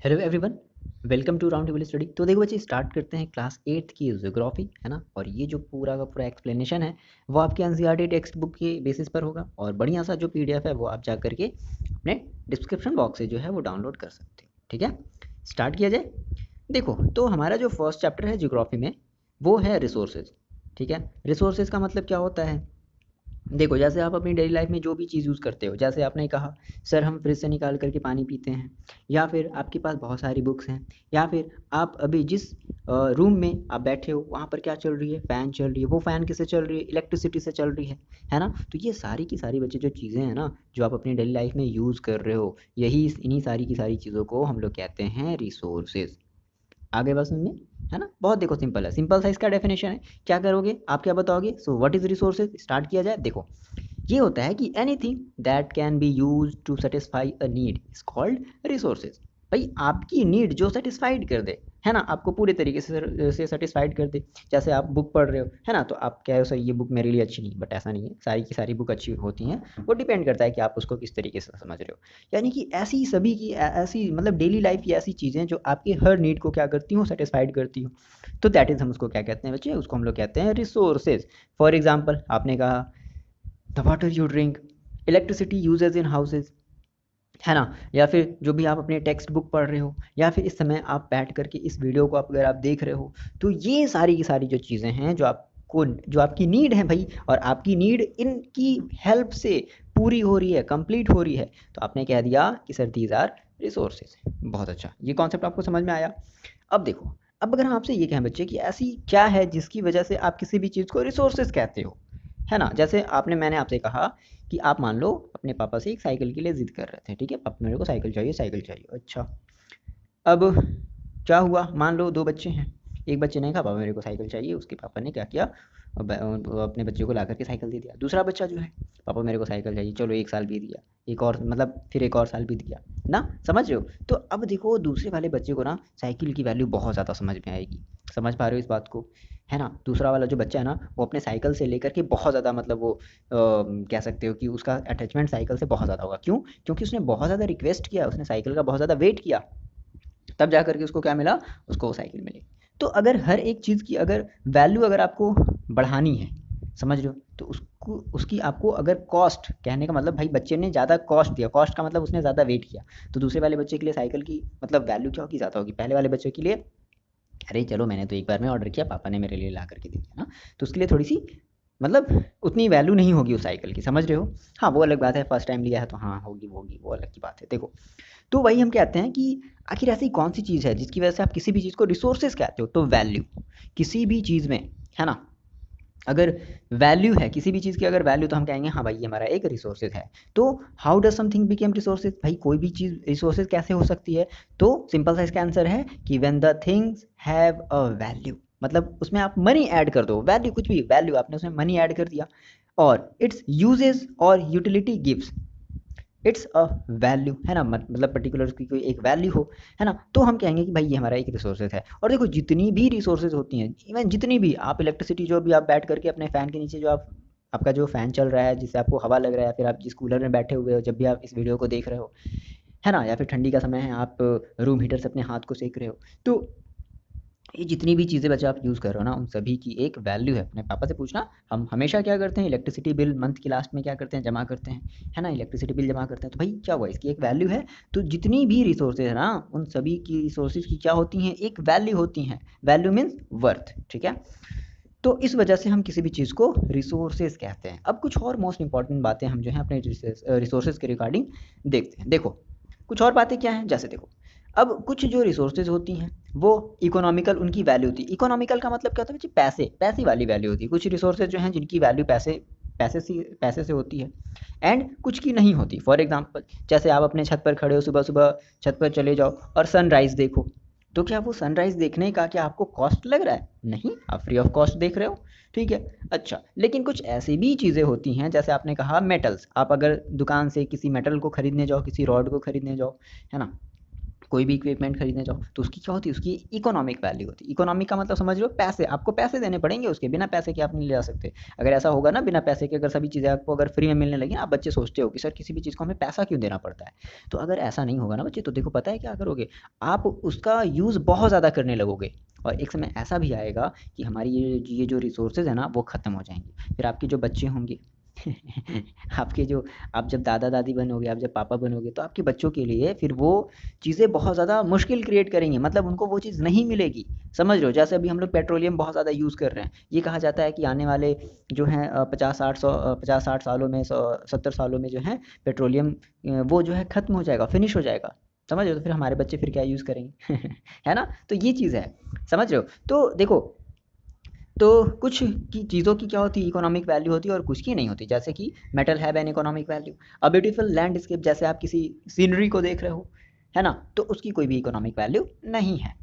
Hello everyone, welcome to round table study. तो देखो बच्चे, स्टार्ट करते हैं क्लास 8th की ज्योग्राफी, है ना। और ये जो पूरा का पूरा एक्सप्लेनेशन है वो आपके एनसीईआरटी टेक्स्ट बुक के बेसिस पर होगा। और बढ़िया सा जो पीडीएफ है वो आप जा करके अपने डिस्क्रिप्शन बॉक्स से जो है वो डाउनलोड कर सकते हो। ठीक है, स्टार्ट किया जाए। देखो, तो हमारा जो फर्स्ट चैप्टर है ज्योग्राफी में वो है रिसोर्सेज। ठीक है, रिसोर्सेज का मतलब क्या होता है। देखो, जैसे आप अपनी डेली लाइफ में जो भी चीज़ यूज़ करते हो, जैसे आपने कहा सर हम फ्रिज से निकाल करके पानी पीते हैं, या फिर आपके पास बहुत सारी बुक्स हैं, या फिर आप अभी जिस रूम में आप बैठे हो वहाँ पर क्या चल रही है, फ़ैन चल रही है। वो फ़ैन किससे चल रही है, इलेक्ट्रिसिटी से चल रही है ना। तो ये सारी की सारी बच्चे जो चीज़ें हैं ना, जो आप अपनी डेली लाइफ में यूज़ कर रहे हो, यही इन्हीं सारी की सारी चीज़ों को हम लोग कहते हैं रिसोर्सेज। आगे बस में, है ना। बहुत देखो सिंपल है, सिंपल सा इसका डेफिनेशन है। क्या करोगे आप, क्या बताओगे। So what is resources, start किया जाए। देखो, ये होता है कि anything that can be use to satisfy a need is called resources. भाई आपकी नीड जो सेटिस्फाइड कर दे, है ना, आपको पूरे तरीके से सेटिस्फाइड कर दे। जैसे आप बुक पढ़ रहे हो, है ना, तो आप कह रहे हो सर ये बुक मेरे लिए अच्छी नहीं, बट ऐसा नहीं है, सारी की सारी बुक अच्छी होती हैं। वो डिपेंड करता है कि आप उसको किस तरीके से समझ रहे हो। यानी कि ऐसी सभी की ऐसी मतलब डेली लाइफ की ऐसी चीज़ें जो आपकी हर नीड को क्या करती हूँ, सेटिस्फाइड करती हूँ। तो दैट इज हम उसको क्या कहते हैं बच्चे, उसको हम लोग कहते हैं रिसोर्सेज। फॉर एग्जाम्पल आपने कहा the water you drink, electricity uses in houses, है ना। या फिर जो भी आप अपने टेक्स्ट बुक पढ़ रहे हो, या फिर इस समय आप बैठ करके इस वीडियो को अगर आप देख रहे हो, तो ये सारी की सारी जो चीज़ें हैं जो आपकी नीड है भाई, और आपकी नीड इनकी हेल्प से पूरी हो रही है, कंप्लीट हो रही है। तो आपने कह दिया कि सर दीज आर रिसोर्सेज। बहुत अच्छा, ये कॉन्सेप्ट आपको समझ में आया। अब देखो, अब अगर हम आपसे ये कहें बच्चे कि ऐसी क्या है जिसकी वजह से आप किसी भी चीज़ को रिसोर्सेज कहते हो, है ना। जैसे मैंने आपसे कहा कि आप मान लो अपने पापा से एक साइकिल के लिए ज़िद कर रहे थे। ठीक है, पापा मेरे को साइकिल चाहिए, साइकिल चाहिए। अच्छा, अब क्या हुआ, मान लो दो बच्चे हैं। एक बच्चे ने कहा पापा मेरे को साइकिल चाहिए, उसके पापा ने क्या किया, अपने बच्चे को ला करके साइकिल दे दिया। दूसरा बच्चा जो है, पापा मेरे को साइकिल चाहिए, चलो एक साल बीत गया, एक और मतलब फिर एक और साल बीत गया ना, समझ रहे हो। तो अब देखो, दूसरे वाले बच्चे को ना साइकिल की वैल्यू बहुत ज़्यादा समझ में आएगी। समझ पा रहे हो इस बात को, है ना। दूसरा वाला जो बच्चा है ना, वो अपने साइकिल से लेकर के बहुत ज़्यादा मतलब वो कह सकते हो कि उसका अटैचमेंट साइकिल से बहुत ज़्यादा होगा। क्यों? क्योंकि उसने बहुत ज़्यादा रिक्वेस्ट किया, उसने साइकिल का बहुत ज़्यादा वेट किया, तब जा करके उसको क्या मिला, उसको वो साइकिल मिली। तो अगर हर एक चीज़ की अगर वैल्यू अगर आपको बढ़ानी है, समझ रहे हो, तो उसको उसकी आपको अगर कॉस्ट, कहने का मतलब भाई बच्चे ने ज़्यादा कॉस्ट दिया, कॉस्ट का मतलब उसने ज़्यादा वेट किया, तो दूसरे वाले बच्चे के लिए साइकिल की मतलब वैल्यू क्या होगी, ज़्यादा होगी। पहले वाले बच्चे के लिए अरे चलो मैंने तो एक बार में ऑर्डर किया, पापा ने मेरे लिए ला करके दे दिया ना, तो उसके लिए थोड़ी सी मतलब उतनी वैल्यू नहीं होगी उस साइकिल की, समझ रहे हो। हाँ वो अलग बात है, फर्स्ट टाइम लिया है तो हाँ होगी, वो अलग की बात है। देखो, तो वही हम कहते हैं कि आखिर ऐसी कौन सी चीज़ है जिसकी वजह से आप किसी भी चीज़ को रिसोर्सेज कहते हो। तो वैल्यू, किसी भी चीज़ में, है ना, अगर वैल्यू है किसी भी चीज़ की, अगर वैल्यू, तो हम कहेंगे हाँ भाई ये हमारा एक रिसोर्सेज है। तो how does something became resources, भाई कोई भी चीज़ रिसोर्सेज कैसे हो सकती है। तो सिंपल सा इसका आंसर है कि when the things have a value, मतलब उसमें आप मनी ऐड कर दो, वैल्यू कुछ भी वैल्यू आपने उसमें मनी ऐड कर दिया, और इट्स यूजेस और utility gives it's a value, है ना, मतलब पर्टिकुलर उसकी कोई एक वैल्यू हो, है ना, तो हम कहेंगे कि भाई ये हमारा एक रिसोर्सेज है। और देखो, जितनी भी रिसोर्सेज होती हैं, इवन जितनी भी आप इलेक्ट्रिसिटी, जो भी आप बैठ करके अपने फ़ैन के नीचे जो आपका जो फ़ैन चल रहा है जिससे आपको हवा लग रहा है, फिर आप जिस कूलर में बैठे हुए हो जब भी आप इस वीडियो को देख रहे हो, है ना, या फिर ठंडी का समय है, आप रूम हीटर से अपने हाथ को सेक रहे हो, तो ये जितनी भी चीज़ें बच्चे आप यूज़ कर रहे हो ना, उन सभी की एक वैल्यू है। अपने पापा से पूछना, हम हमेशा क्या करते हैं, इलेक्ट्रिसिटी बिल मंथ के लास्ट में क्या करते हैं, जमा करते हैं, है ना, इलेक्ट्रिसिटी बिल जमा करते हैं। तो भाई क्या हुआ, इसकी एक वैल्यू है। तो जितनी भी रिसोर्सेज है ना, उन सभी की रिसोर्सेज की क्या होती हैं, एक वैल्यू होती हैं। वैल्यू मीन्स वर्थ, ठीक है। तो इस वजह से हम किसी भी चीज़ को रिसोर्सेज कहते हैं। अब कुछ और मोस्ट इंपॉर्टेंट बातें हम जो है अपने रिसोर्सेज के रिगार्डिंग देखते हैं। देखो, कुछ और बातें क्या हैं, जैसे देखो, अब कुछ जो रिसोर्सेज होती हैं वो इकोनॉमिकल, उनकी वैल्यू होती है। इकोनॉमिकल का मतलब क्या होता है बच्चे, पैसे, पैसे वाली वैल्यू होती है। कुछ रिसोर्सेज जो हैं जिनकी वैल्यू पैसे से होती है, एंड कुछ की नहीं होती। फॉर एग्जांपल, जैसे आप अपने छत पर खड़े हो, सुबह सुबह छत पर चले जाओ और सनराइज़ देखो, तो क्या वो सनराइज़ देखने का क्या आपको कॉस्ट लग रहा है? नहीं, आप फ्री ऑफ कॉस्ट देख रहे हो, ठीक है। अच्छा, लेकिन कुछ ऐसी भी चीज़ें होती हैं, जैसे आपने कहा मेटल्स, आप अगर दुकान से किसी मेटल को खरीदने जाओ, किसी रॉड को खरीदने जाओ, है ना, कोई भी इक्विपमेंट खरीदने जाओ तो उसकी क्या होती है, उसकी इकोनॉमिक वैल्यू होती है। इकोनॉमिक का मतलब समझ लो पैसे, आपको पैसे देने पड़ेंगे उसके, बिना पैसे के आप नहीं ले जा सकते। अगर ऐसा होगा ना बिना पैसे के अगर सभी चीज़ें आपको अगर फ्री में मिलने लगी ना, आप बच्चे सोचते हो कि सर किसी भी चीज़ को हमें पैसा क्यों देना पड़ता है। तो अगर ऐसा नहीं होगा ना बच्चे, तो देखो पता है क्या करोगे, आप उसका यूज़ बहुत ज़्यादा करने लगोगे और एक समय ऐसा भी आएगा कि हमारी ये जो रिसोर्सेज है ना वो ख़त्म हो जाएंगे। फिर आपके जो बच्चे होंगे आपके जो, आप जब दादा दादी बनोगे, आप जब पापा बनोगे, तो आपके बच्चों के लिए फिर वो चीज़ें बहुत ज़्यादा मुश्किल क्रिएट करेंगी, मतलब उनको वो चीज़ नहीं मिलेगी। समझ रहे हो, जैसे अभी हम लोग पेट्रोलियम बहुत ज़्यादा यूज़ कर रहे हैं, ये कहा जाता है कि आने वाले जो हैं 50-60 सालों में 70 सालों में जो है पेट्रोलियम वो जो है ख़त्म हो जाएगा, फिनिश हो जाएगा। समझ रहे हो, तो फिर हमारे बच्चे फिर क्या यूज़ करेंगे है ना, तो ये चीज़ है। समझ रहे हो, तो देखो, तो कुछ की चीज़ों की क्या होती है इकोनॉमिक वैल्यू होती है और कुछ की नहीं होती, जैसे कि metal have an economic value. A beautiful landscape, जैसे आप किसी सीनरी को देख रहे हो, है ना, तो उसकी कोई भी इकोनॉमिक वैल्यू नहीं है।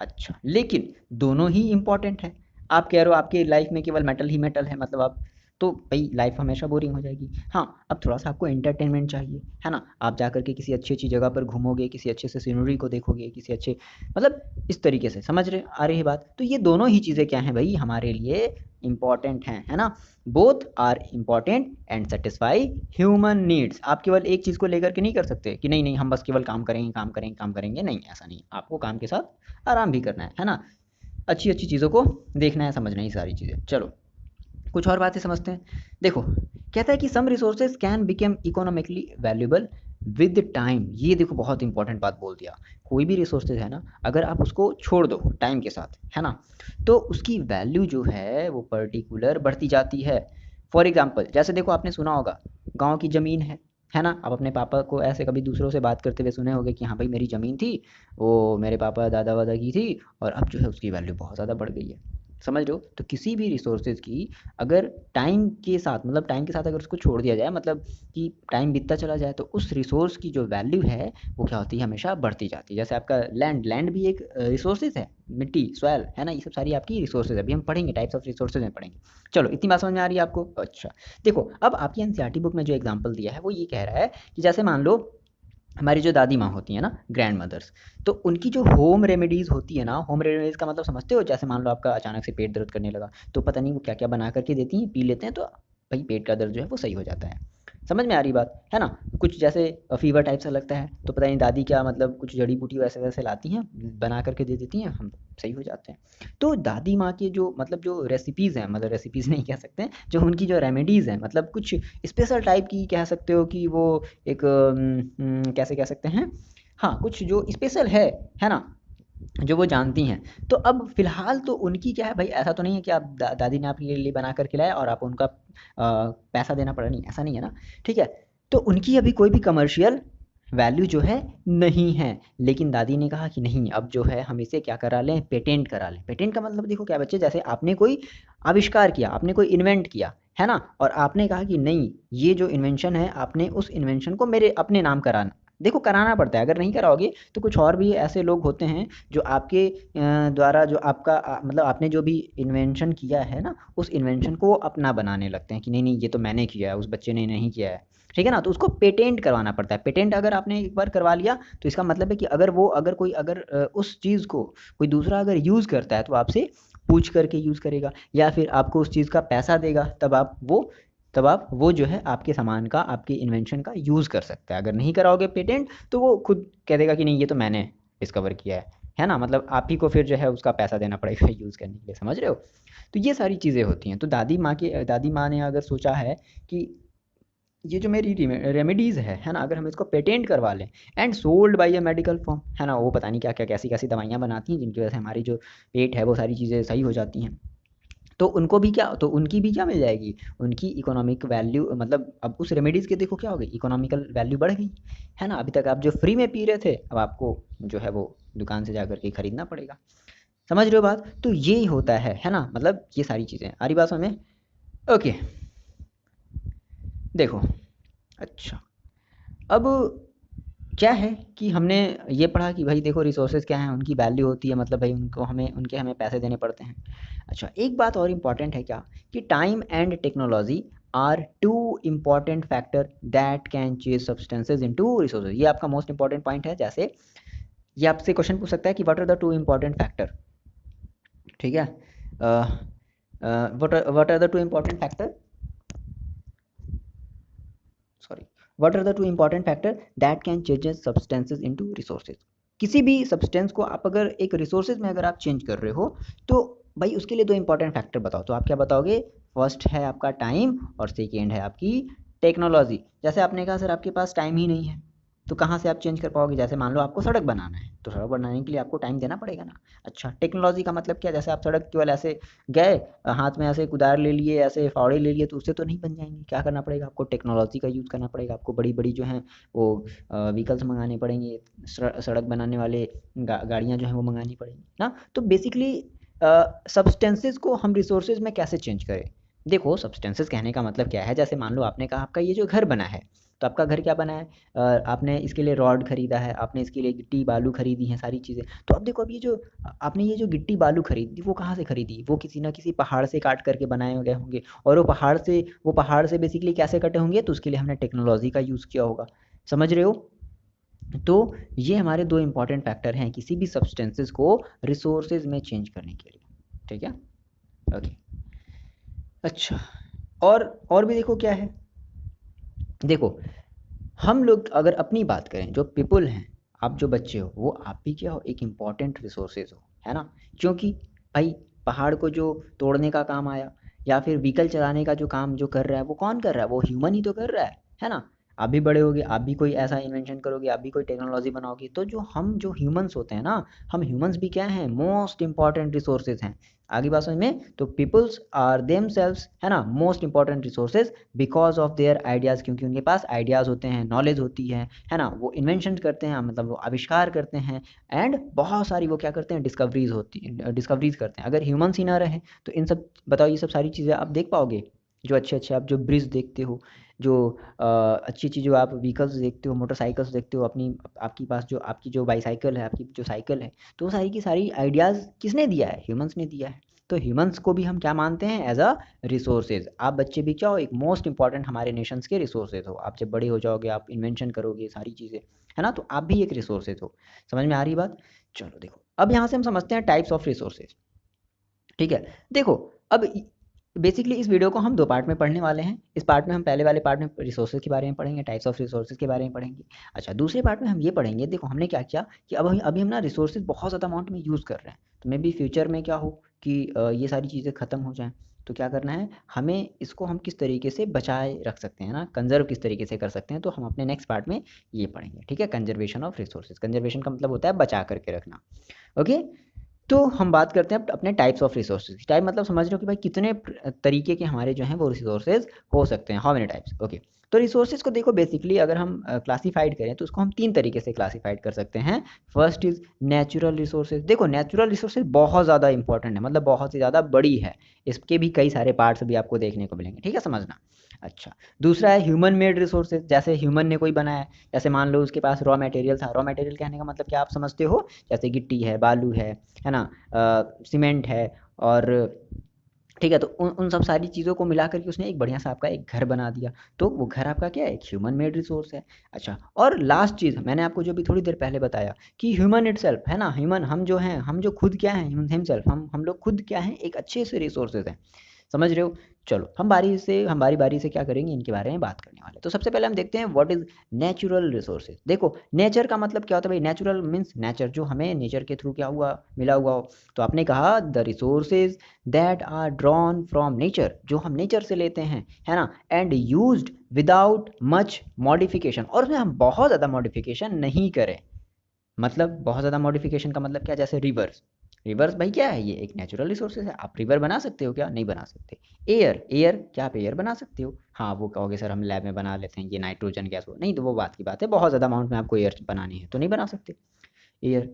अच्छा, लेकिन दोनों ही इम्पोर्टेंट है। आप कह रहे हो आपकी लाइफ में केवल मेटल ही मेटल है, मतलब आप, तो भाई लाइफ हमेशा बोरिंग हो जाएगी। हाँ, अब थोड़ा सा आपको एंटरटेनमेंट चाहिए, है ना, आप जा करके किसी अच्छी अच्छी जगह पर घूमोगे, किसी अच्छे से सीनरी को देखोगे, किसी अच्छे, मतलब इस तरीके से समझ रहे आ रही है बात। तो ये दोनों ही चीज़ें क्या हैं भाई हमारे लिए इम्पॉर्टेंट हैं, है ना। Both are important and satisfy human needs. आप केवल एक चीज़ को लेकर के नहीं कर सकते कि नहीं नहीं हम बस केवल काम करेंगे काम करेंगे काम करेंगे, नहीं, ऐसा नहीं, आपको काम के साथ आराम भी करना है ना, अच्छी अच्छी चीज़ों को देखना है, समझना है ये सारी चीज़ें। चलो कुछ और बातें समझते हैं। देखो, कहता है कि some resources can become economically valuable with time. ये देखो बहुत इंपॉर्टेंट बात बोल दिया। कोई भी रिसोर्सेज है ना, अगर आप उसको छोड़ दो टाइम के साथ, है ना, तो उसकी वैल्यू जो है वो पर्टिकुलर बढ़ती जाती है। फॉर एग्जाम्पल, जैसे देखो आपने सुना होगा गाँव की ज़मीन है ना, आप अपने पापा को ऐसे कभी दूसरों से बात करते हुए सुने होंगे कि हाँ भाई मेरी ज़मीन थी, वो मेरे पापा दादा वादा की थी और अब जो है उसकी वैल्यू बहुत ज़्यादा बढ़ गई है। समझ रहे हो, तो किसी भी रिसोर्सेज की अगर टाइम के साथ, मतलब टाइम के साथ अगर उसको छोड़ दिया जाए, मतलब कि टाइम बीतता चला जाए, तो उस रिसोर्स की जो वैल्यू है वो क्या होती है, हमेशा बढ़ती जाती है। जैसे आपका लैंड भी एक रिसोर्सेज है, मिट्टी सॉयल, है ना, ये सब सारी आपकी रिसोर्सेज है। अभी हम पढ़ेंगे टाइप्स ऑफ रिसोर्सेज में पढ़ेंगे। चलो इतनी बात समझ में आ रही है आपको। अच्छा, देखो अब आपकी एनसीईआरटी बुक में जो एग्जाम्पल दिया है वो ये कह रहा है कि जैसे मान लो हमारी जो दादी माँ होती है ना, ग्रैंड मदर्स, तो उनकी जो होम रेमेडीज़ होती है ना, होम रेमेडीज़ का मतलब समझते हो, जैसे मान लो आपका अचानक से पेट दर्द करने लगा, तो पता नहीं वो क्या क्या बना करके देती हैं, पी लेते हैं, तो भाई पेट का दर्द जो है वो सही हो जाता है। समझ में आ रही बात है ना। कुछ जैसे फीवर टाइप सा लगता है, तो पता नहीं दादी क्या, मतलब कुछ जड़ी बूटी वैसे वैसे लाती हैं, बना करके दे देती हैं, हम सही हो जाते हैं। तो दादी माँ की जो, मतलब जो रेसिपीज़ हैं, मतलब रेसिपीज़ नहीं कह सकते हैं, जो उनकी जो रेमेडीज़ हैं, मतलब कुछ स्पेशल टाइप की कह सकते हो कि वो एक कैसे कह सकते हैं, हाँ कुछ जो स्पेशल है ना, जो वो जानती हैं। तो अब फ़िलहाल तो उनकी क्या है भाई, ऐसा तो नहीं है कि आप दादी ने आपके लिए बना कर खिलाया और आप उनका पैसा देना पड़ा, नहीं ऐसा नहीं है ना, ठीक है। तो उनकी अभी कोई भी कमर्शियल वैल्यू जो है नहीं है, लेकिन दादी ने कहा कि नहीं अब जो है हम इसे क्या करा लें, पेटेंट करा लें। पेटेंट का मतलब देखो क्या बच्चे, जैसे आपने कोई आविष्कार किया, आपने कोई इन्वेंट किया, है ना, और आपने कहा कि नहीं ये जो इन्वेंशन है, आपने उस इन्वेंशन को मेरे अपने नाम कराना। देखो कराना पड़ता है, अगर नहीं कराओगे तो कुछ और भी ऐसे लोग होते हैं जो आपके द्वारा जो आपका मतलब आपने जो भी इन्वेंशन किया है ना, उस इन्वेंशन को वो अपना बनाने लगते हैं कि नहीं नहीं ये तो मैंने किया है, उस बच्चे ने नहीं किया है। ठीक है ना, तो उसको पेटेंट करवाना पड़ता है। पेटेंट अगर आपने एक बार करवा लिया, तो इसका मतलब है कि अगर वो, अगर कोई, अगर उस चीज़ को कोई दूसरा अगर यूज़ करता है, तो आपसे पूछ करके यूज़ करेगा, या फिर आपको उस चीज़ का पैसा देगा, तब आप वो जो है आपके सामान का, आपके इन्वेंशन का यूज़ कर सकता है। अगर नहीं कराओगे पेटेंट, तो वो खुद कह देगा कि नहीं ये तो मैंने डिस्कवर किया है ना, मतलब आप ही को फिर जो है उसका पैसा देना पड़ेगा यूज़ करने के लिए। समझ रहे हो, तो ये सारी चीज़ें होती हैं। तो दादी माँ ने अगर सोचा है कि ये जो मेरी रेमेडीज़ है ना, अगर हम इसको पेटेंट करवा लें and sold by a medical firm, है ना, वो पता नहीं क्या क्या कैसी कैसी दवाइयाँ बनाती हैं जिनकी वजह से हमारी जो पेट है वो सारी चीज़ें सही हो जाती हैं, तो उनको भी क्या, तो उनकी भी क्या मिल जाएगी, उनकी इकोनॉमिक वैल्यू, मतलब अब उस रेमेडीज़ के देखो क्या हो गई, इकोनॉमिकल वैल्यू बढ़ गई, है ना। अभी तक आप जो फ्री में पी रहे थे, अब आपको जो है वो दुकान से जा कर के खरीदना पड़ेगा। समझ रहे हो बात, तो ये होता है ना, मतलब ये सारी चीज़ें आ रही बात समझ में। ओके, देखो, अच्छा, अब क्या है कि हमने ये पढ़ा कि भाई देखो रिसोर्सेज क्या हैं, उनकी वैल्यू होती है, मतलब भाई उनको हमें पैसे देने पड़ते हैं। अच्छा, एक बात और इम्पॉर्टेंट है क्या, कि time and technology are two important factor that can change substances into resources. ये आपका मोस्ट इंपॉर्टेंट पॉइंट है। जैसे ये आपसे क्वेश्चन पूछ सकता है कि what are the two important factor, ठीक है, what are the two important factor, sorry, what are the two important factor that can changes substances into resources. किसी भी सब्सटेंस को आप अगर एक रिसोर्सेज में अगर आप चेंज कर रहे हो तो भाई उसके लिए दो इंपॉर्टेंट फैक्टर बताओ, तो आप क्या बताओगे? फर्स्ट है आपका टाइम और सेकेंड है आपकी टेक्नोलॉजी। जैसे आपने कहा सर आपके पास टाइम ही नहीं है, तो कहाँ से आप चेंज कर पाओगे? जैसे मान लो आपको सड़क बनाना है, तो सड़क बनाने के लिए आपको टाइम देना पड़ेगा ना। अच्छा, टेक्नोलॉजी का मतलब क्या? जैसे आप सड़क केवल ऐसे गए, हाथ में ऐसे कुदार ले लिए, ऐसे फावड़े ले लिए, तो उससे तो नहीं बन जाएंगी। क्या करना पड़ेगा आपको? टेक्नोलॉजी का यूज़ करना पड़ेगा। आपको बड़ी बड़ी जो हैं वो व्हीकल्स मंगाने पड़ेंगे, सड़क बनाने वाले गाड़ियाँ जो हैं वो मंगानी पड़ेंगी ना। तो बेसिकली सब्सटेंसेस को हम रिसोर्सेज में कैसे चेंज करें? देखो, सब्सटेंसेस कहने का मतलब क्या है? जैसे मान लो आपने कहा आपका ये जो घर बना है, तो आपका घर क्या बना है? आपने इसके लिए रॉड खरीदा है, आपने इसके लिए गिट्टी बालू खरीदी हैं, सारी चीज़ें। तो अब देखो, अब ये जो आपने ये जो गिट्टी बालू खरीदी, वो कहाँ से खरीदी? वो किसी ना किसी पहाड़ से काट करके बनाए गए होंगे, और वो पहाड़ से बेसिकली कैसे कटे होंगे? तो उसके लिए हमने टेक्नोलॉजी का यूज़ किया होगा। समझ रहे हो? तो ये हमारे दो इंपॉर्टेंट फैक्टर हैं किसी भी सब्सटेंसेस को रिसोर्सेज में चेंज करने के लिए, ठीक है। ओके, अच्छा, और भी देखो क्या है। देखो, हम लोग अगर अपनी बात करें, जो पीपल हैं, आप जो बच्चे हो, वो आप भी क्या हो? एक इम्पॉर्टेंट रिसोर्सेज हो, है ना। क्योंकि भाई पहाड़ को जो तोड़ने का काम आया, या फिर व्हीकल चलाने का जो काम जो कर रहा है, वो कौन कर रहा है? वो ह्यूमन ही तो कर रहा है ना। आप भी बड़े होगे, आप भी कोई ऐसा इन्वेंशन करोगे, आप भी कोई टेक्नोलॉजी बनाओगे, तो जो ह्यूमंस होते हैं ना, हम ह्यूमंस भी क्या हैं? मोस्ट इंपॉर्टेंट रिसोर्सेज हैं। आगे बात समझ में? तो पीपल्स आर देम सेल्व्स, है ना, most important resources because of their ideas, क्योंकि उनके पास आइडियाज़ होते हैं, नॉलेज होती है ना। वो इन्वेंशन करते हैं, मतलब वो आविष्कार करते हैं, एंड बहुत सारी वो क्या करते हैं? डिस्कवरीज करते हैं। अगर ह्यूमंस ही ना रहे तो इन सब, बताओ, ये सब सारी चीज़ें आप देख पाओगे? जो अच्छे अच्छे आप जो ब्रिज देखते हो, जो अच्छी अच्छी जो आप व्हीकल्स देखते हो, मोटरसाइकिल्स देखते हो, आपकी पास जो आपकी जो बाईसाइकिल है, आपकी जो साइकिल है, तो वो सारी की सारी आइडियाज़ किसने दिया है? ह्यूमंस ने दिया है। तो ह्यूमंस को भी हम क्या मानते हैं? As a resources. आप बच्चे भी क्या हो? एक मोस्ट इंपॉर्टेंट हमारे नेशंस के रिसोर्सेज हो। आप जब बड़े हो जाओगे, आप इन्वेंशन करोगे, सारी चीज़ें, है ना, तो आप भी एक रिसोर्सेज हो। समझ में आ रही बात? चलो देखो, अब यहाँ से हम समझते हैं टाइप्स ऑफ रिसोर्सेज, ठीक है। देखो, अब बेसिकली इस वीडियो को हम दो पार्ट में पढ़ने वाले हैं। इस पार्ट में हम पहले वाले पार्ट में रिसोर्सेज के बारे में पढ़ेंगे, टाइप्स ऑफ रिसोर्सेज के बारे में पढ़ेंगे। अच्छा, दूसरे पार्ट में हम ये पढ़ेंगे, देखो हमने क्या किया कि अभी हम ना रिसोर्सेज बहुत ज़्यादा अमाउंट में यूज़ कर रहे हैं, तो मे बी फ्यूचर में क्या हो कि ये सारी चीज़ें ख़त्म हो जाएँ। तो क्या करना है हमें? इसको हम किस तरीके से बचाए रख सकते हैं ना, कंजर्व किस तरीके से कर सकते हैं, तो हम अपने नेक्स्ट पार्ट में ये पढ़ेंगे, ठीक है। कंजर्वेशन ऑफ रिसोर्सेज, कंजर्वेशन का मतलब होता है बचा करके रखना। ओके, तो हम बात करते हैं अपने टाइप्स ऑफ रिसोर्सेज। टाइप मतलब समझ रहे हो कि भाई कितने तरीके के हमारे जो हैं वो रिसोर्सेज हो सकते हैं, हाउ मेनी टाइप्स। ओके, तो रिसोर्सेज को देखो, बेसिकली अगर हम क्लासीफाइड करें तो उसको हम तीन तरीके से क्लासीफाइड कर सकते हैं। First is natural resources. देखो, नेचुरल रिसोर्सेज बहुत ज़्यादा इंपॉर्टेंट है, मतलब बहुत ही ज़्यादा बड़ी है, इसके भी कई सारे पार्ट्स भी आपको देखने को मिलेंगे, ठीक है, समझना। अच्छा, दूसरा है ह्यूमन मेड रिसोर्सेज, जैसे ह्यूमन ने कोई बनाया है। जैसे मान लो उसके पास रॉ मटेरियल था, रॉ मटेरियल कहने का मतलब क्या आप समझते हो? जैसे गिट्टी है, बालू है ना, सीमेंट है, और ठीक है, तो उन सब सारी चीज़ों को मिला करके उसने एक बढ़िया सा आपका एक घर बना दिया। तो वो घर आपका क्या है? एक ह्यूमन मेड रिसोर्स है। अच्छा, और लास्ट चीज़ मैंने आपको जो भी थोड़ी देर पहले बताया कि ह्यूमन इटसेल्फ, है ना, ह्यूमन हम जो हैं, हम जो खुद क्या हैं, हिमसेल्फ, हम लोग खुद क्या हैं? एक अच्छे से रिसोर्सेज हैं। समझ रहे हो? चलो, हम बारी बारी से क्या करेंगे, इनके बारे में बात करने वाले। तो सबसे पहले हम देखते हैं व्हाट इज नेचुरल रिसोर्सेज। देखो, नेचर का मतलब क्या होता है भाई? नेचुरल मीन्स नेचर, जो हमें नेचर के थ्रू क्या हुआ, मिला हुआ हो। तो आपने कहा the resources that are drawn from nature, जो हम नेचर से लेते हैं, है ना, and used without much modification, और उसमें हम बहुत ज़्यादा मॉडिफिकेशन नहीं करें। मतलब बहुत ज़्यादा मॉडिफिकेशन का मतलब क्या? जैसे रिवर्स, रिवर्स भाई क्या है? ये एक नेचुरल रिसोर्सेज है। आप रिवर बना सकते हो क्या? नहीं बना सकते। एयर, एयर क्या आप एयर बना सकते हो? हाँ, वो कहोगे सर हम लैब में बना लेते हैं, ये नाइट्रोजन गैस हो, नहीं, तो वो बात की बात है, बहुत ज़्यादा अमाउंट में आपको एयर बनानी है तो नहीं बना सकते एयर।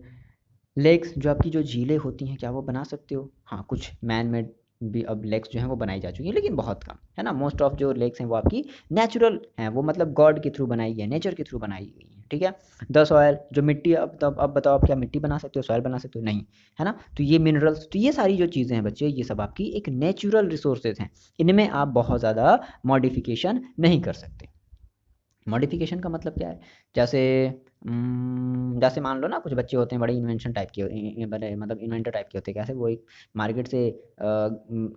लेक्स, जो आपकी जो झीलें होती हैं, क्या वो बना सकते हो? हाँ, कुछ मैन मेड भी अब लेक्स जो हैं वो बनाई जा चुकी हैं, लेकिन बहुत कम, है ना। मोस्ट ऑफ जो लेक्स हैं वो आपकी नेचुरल हैं, वो मतलब गॉड के थ्रू बनाई गई है, नेचर के थ्रू बनाई गई है, ठीक है। द सॉयल, जो मिट्टी, अब बताओ आप क्या मिट्टी बना सकते हो, सॉयल बना सकते हो? नहीं, है ना। तो ये मिनरल्स, तो ये सारी जो चीज़ें हैं बच्चे, ये सब आपकी एक नेचुरल रिसोर्सेज हैं, इनमें आप बहुत ज़्यादा मॉडिफिकेशन नहीं कर सकते। मॉडिफिकेशन का मतलब क्या है? जैसे जैसे मान लो ना कुछ बच्चे होते हैं बड़े इन्वेंशन टाइप के बड़े मतलब इन्वेंटर टाइप के होते हैं। कैसे? वो एक मार्केट से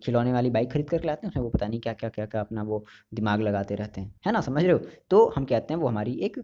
खिलौने वाली बाइक खरीद कर लाते हैं, उसमें वो पता नहीं क्या क्या क्या क्या अपना वो दिमाग लगाते रहते हैं, है ना, समझ रहे हो? तो हम कहते हैं वो हमारी एक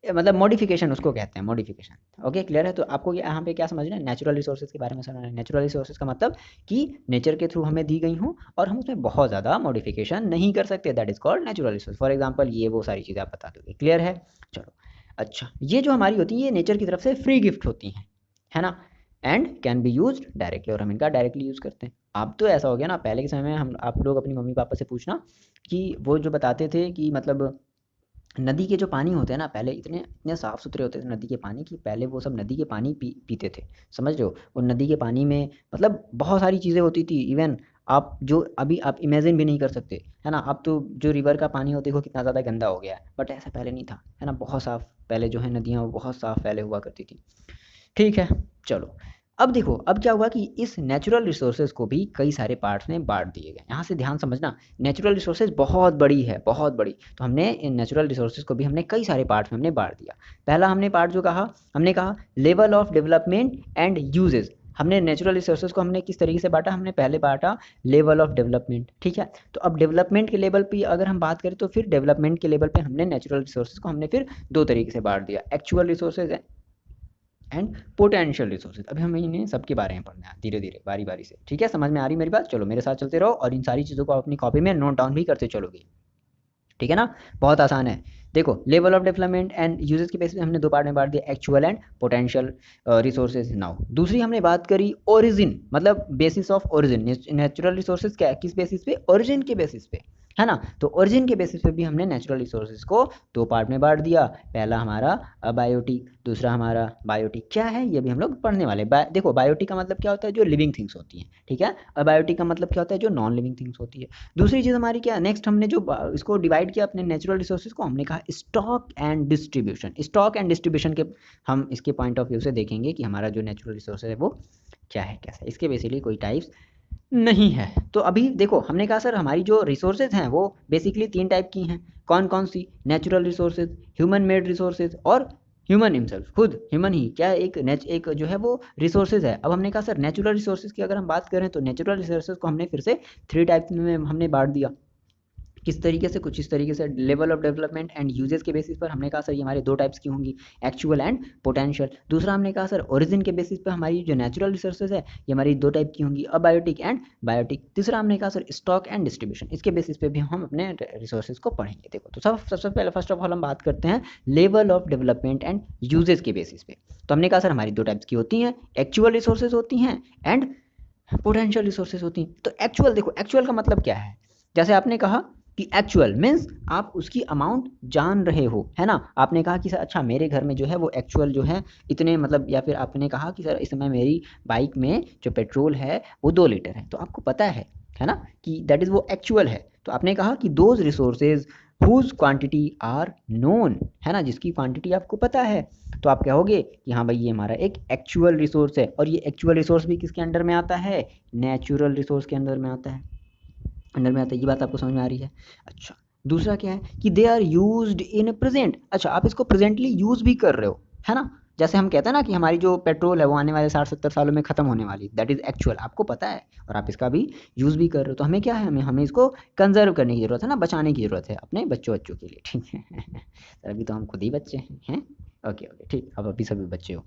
मतलब मॉडिफिकेशन उसको कहते हैं, मॉडिफिकेशन। ओके, क्लियर है? तो आपको यहाँ पे क्या समझना है? नेचुरल रिसोर्सेज के बारे में समझना है। नेचुरल रिसोर्सेज का मतलब कि नेचर के थ्रू हमें दी गई हूँ और हम उसमें बहुत ज़्यादा मॉडिफिकेशन नहीं कर सकते, that is called natural resource. For example ये वो सारी चीज़ें आप बता दोगे। क्लियर है? चलो, अच्छा, ये जो हमारी होती है ये नेचर की तरफ से फ्री गिफ्ट होती हैं, है ना, and can be use directly, और हम इनका डायरेक्टली यूज़ करते हैं। अब तो ऐसा हो गया ना, पहले के समय में हम आप लोग अपनी मम्मी पापा से पूछना कि वो जो बताते थे कि मतलब नदी के जो पानी होते हैं ना, पहले इतने इतने साफ़ सुथरे होते थे नदी के पानी की, पहले वो सब नदी के पानी पीते थे, समझ रहे हो? और नदी के पानी में मतलब बहुत सारी चीज़ें होती थी, इवन आप जो अभी आप इमेजिन भी नहीं कर सकते, है ना? अब तो जो रिवर का पानी हो देखो कितना ज़्यादा गंदा हो गया है, बट ऐसा पहले नहीं था, है ना? बहुत साफ़ पहले जो है नदियाँ वो बहुत साफ़ पहले हुआ करती थी। ठीक है, चलो। अब देखो, अब क्या हुआ कि इस नेचुरल रिसोर्सेज को भी कई सारे पार्ट्स में बांट दिए गए। यहाँ से ध्यान समझना, नेचुरल रिसोर्सेज बहुत बड़ी है, बहुत बड़ी। तो हमने इन नेचुरल रिसोर्सेज को भी हमने कई सारे पार्ट्स में हमने बांट दिया। पहला हमने पार्ट जो कहा, हमने कहा level of development and uses. हमने नेचुरल रिसोर्सेज को हमने किस तरीके से बांटा? हमने पहले बांटा लेवल ऑफ डेवलपमेंट, ठीक है? तो अब डेवलपमेंट के लेवल पे अगर हम बात करें तो फिर डेवलपमेंट के लेवल पे हमने नेचुरल रिसोर्सेज को हमने फिर दो तरीके से बांट दिया, actual resources and potential resources. अभी हमें इन्हें सबके बारे में पढ़ना है धीरे धीरे, बारी बारी से। ठीक है, समझ में आ रही मेरी बात? चलो मेरे साथ चलते रहो और इन सारी चीज़ों को अपनी कॉपी में नोट डाउन भी करते चलोगे, ठीक है ना? बहुत आसान है। देखो, level of development and uses के बेसिस पे हमने दो पार्ट में बांट दिया, actual and potential resources. Now दूसरी हमने बात करी ओरिजिन, मतलब basis of origin. Natural resources क्या किस बेसिस पे? ओरिजिन के बेसिस पे, है ना? तो ओरिजिन के बेसिस पे भी हमने नेचुरल रिसोर्सेज को दो पार्ट में बांट दिया। पहला हमारा अबायोटिक, दूसरा हमारा बायोटिक। क्या है ये भी हम लोग पढ़ने वाले। देखो, बायोटिक का मतलब क्या होता है? जो लिविंग थिंग्स होती हैं, ठीक है? अबायोटिक का मतलब क्या होता है? जो नॉन लिविंग थिंग्स होती है। दूसरी चीज़ हमारी क्या, नेक्स्ट हमने जो इसको डिवाइड किया अपने नेचुरल रिसोर्सेज को, हमने कहा stock and distribution. Stock and distribution के हम इसके पॉइंट ऑफ व्यू से देखेंगे कि हमारा जो नेचुरल रिसोर्सेज है वो क्या है, कैसा है। इसके बेसिकली कोई टाइप्स नहीं है। तो अभी देखो, हमने कहा सर हमारी जो रिसोर्सेज हैं वो बेसिकली तीन टाइप की हैं। कौन कौन सी? Natural resources, human made resources और ह्यूमन हिमसेल्फ, खुद ह्यूमन ही क्या एक जो है वो रिसोर्सेज है। अब हमने कहा सर नेचुरल रिसोर्सेज की अगर हम बात करें तो नेचुरल रिसोर्सेज को हमने फिर से थ्री टाइप में हमने बांट दिया। किस तरीके से? कुछ इस तरीके से, level of development and uses के बेसिस पर हमने कहा सर ये हमारे दो टाइप्स की होंगी, एक्चुअल एंड पोटेंशियल। दूसरा हमने कहा सर ओरिजिन के बेसिस पर हमारी जो नेचुरल रिसोर्सेज है ये हमारी दो टाइप की होंगी, अबायोटिक एंड बायोटिक। तीसरा हमने कहा सर स्टॉक एंड डिस्ट्रीब्यूशन। इसके बेसिस पे भी हम अपने रिसोर्सेज को पढ़ेंगे। देखो, तो सबसे पहले फर्स्ट ऑफ ऑल हम बात करते हैं level of development and uses के बेसिस पे। तो हमने कहा सर हमारी दो टाइप्स की होती हैं, एक्चुअल रिसोर्सेज होती हैं एंड पोटेंशियल रिसोर्सेज होती हैं। तो एक्चुअल, देखो एक्चुअल का मतलब क्या है? जैसे आपने कहा कि एक्चुअल मीन्स आप उसकी अमाउंट जान रहे हो, है ना? आपने कहा कि सर अच्छा मेरे घर में जो है वो एक्चुअल जो है इतने मतलब, या फिर आपने कहा कि सर इस समय मेरी बाइक में जो पेट्रोल है वो 2 लीटर है, तो आपको पता है ना, कि दैट इज़ वो एक्चुअल है। तो आपने कहा कि those resources whose quantity are known, है ना, जिसकी क्वांटिटी आपको पता है। तो आप कहोगे कि हाँ भाई ये हमारा एक एक्चुअल रिसोर्स है, और ये एक्चुअल रिसोर्स भी किसके अंडर में आता है? नेचुरल रिसोर्स के अंदर में आता है, अंडर में आता है। ये बात आपको समझ में आ रही है? अच्छा, दूसरा क्या है कि they are used in present. अच्छा, आप इसको प्रेजेंटली यूज भी कर रहे हो, है ना? जैसे हम कहते हैं ना कि हमारी जो पेट्रोल है वो आने वाले 60-70 सालों में खत्म होने वाली, दैट इज एक्चुअल, आपको पता है और आप इसका भी यूज भी कर रहे हो। तो हमें क्या है, हमें हमें इसको कंजर्व करने की जरूरत है ना, बचाने की जरूरत है अपने बच्चों बच्चों के लिए, ठीक है? सर अभी तो हम खुद ही बच्चे हैं। ओके ओके, ठीक, अब अभी सभी बच्चे हो।